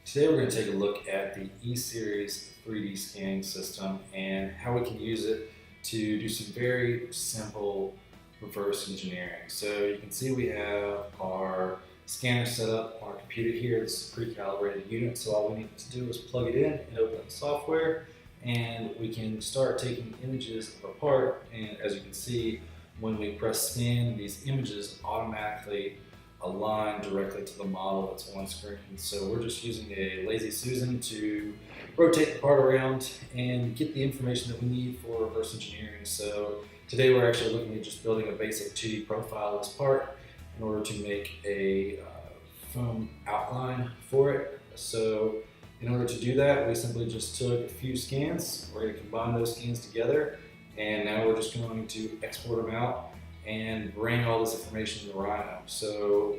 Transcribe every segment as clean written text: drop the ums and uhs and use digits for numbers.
Today we're going to take a look at the E-Series 3D scanning system and how we can use it to do some very simple reverse engineering. So you can see we have our scanner set up on our computer here. This is a pre-calibrated unit, so all we need to do is plug it in and open up the software, and we can start taking images of our part. And as you can see, when we press scan, these images automatically align directly to the model that's on screen. So we're just using a lazy Susan to rotate the part around and get the information that we need for reverse engineering. So today we're actually looking at just building a basic 2D profile of this part in order to make a foam outline for it. So in order to do that, we simply just took a few scans. We're going to combine those scans together, and now we're just going to export them out and bring all this information to Rhino. So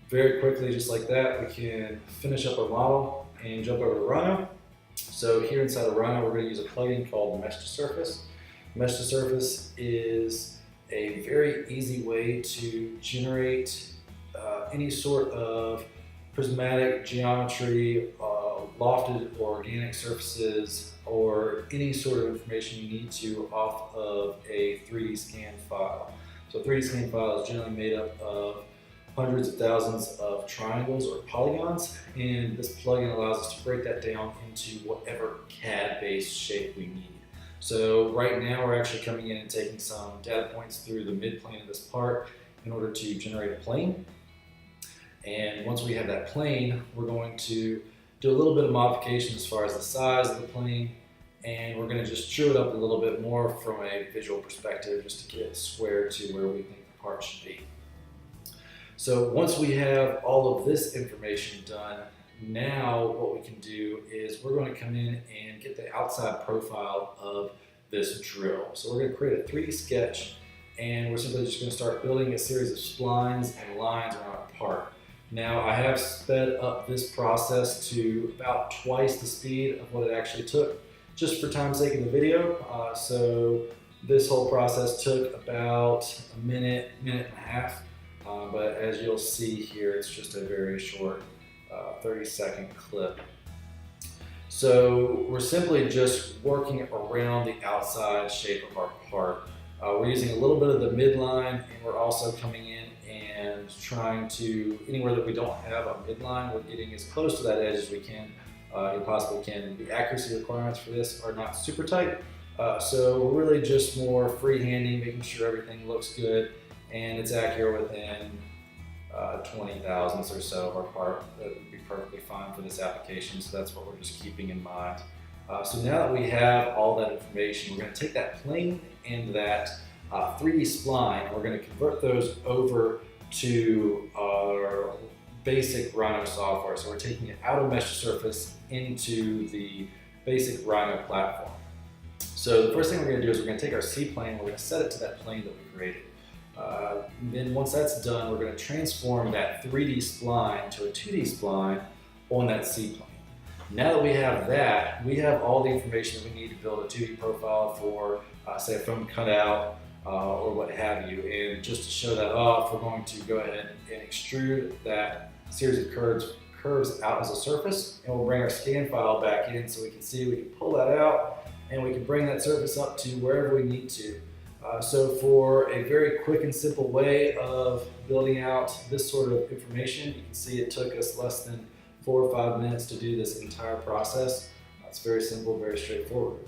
very quickly, just like that, we can finish up our model and jump over to Rhino. So here inside of Rhino, we're going to use a plugin called Mesh to Surface. Mesh to Surface is a very easy way to generate any sort of prismatic geometry, lofted or organic surfaces, or any sort of information you need to off of a 3D scan file. So a 3D scan file is generally made up of hundreds of thousands of triangles or polygons, and this plugin allows us to break that down into whatever CAD-based shape we need. So right now we're actually coming in and taking some data points through the midplane of this part in order to generate a plane. And once we have that plane, we're going to do a little bit of modification as far as the size of the plane, and we're going to just chew it up a little bit more from a visual perspective just to get it square to where we think the part should be. So once we have all of this information done, now what we can do is we're going to come in and get the outside profile of this drill. So we're going to create a 3D sketch, and we're simply just going to start building a series of splines and lines around our part. Now I have sped up this process to about twice the speed of what it actually took, just for time's sake in the video. So this whole process took about a minute, minute and a half, but as you'll see here, it's just a very short 30-second clip. So we're simply just working around the outside shape of our part. We're using a little bit of the midline, and we're also coming in and trying to, anywhere that we don't have a midline, we're getting as close to that edge as we can. You possibly can. The accuracy requirements for this are not super tight, so we're really just more freehanding, making sure everything looks good and it's accurate within 20 thousandths or so of our part. That would be perfectly fine for this application, so that's what we're just keeping in mind. So now that we have all that information, we're going to take that plane and that 3D spline, and we're going to convert those over to our basic Rhino software. So we're taking it out of Mesh to Surface into the basic Rhino platform. So the first thing we're going to do is we're going to take our C-plane, we're going to set it to that plane that we created. Then once that's done, we're going to transform that 3D spline to a 2D spline on that C-plane. Now that we have that, we have all the information that we need to build a 2D profile for, say, a foam cutout or what have you. And just to show that off, we're going to go ahead and extrude that series of curves out as a surface, and we'll bring our scan file back in so we can see, we can pull that out, and we can bring that surface up to wherever we need to. So for a very quick and simple way of building out this sort of information, you can see it took us less than 4 or 5 minutes to do this entire process. It's very simple, very straightforward.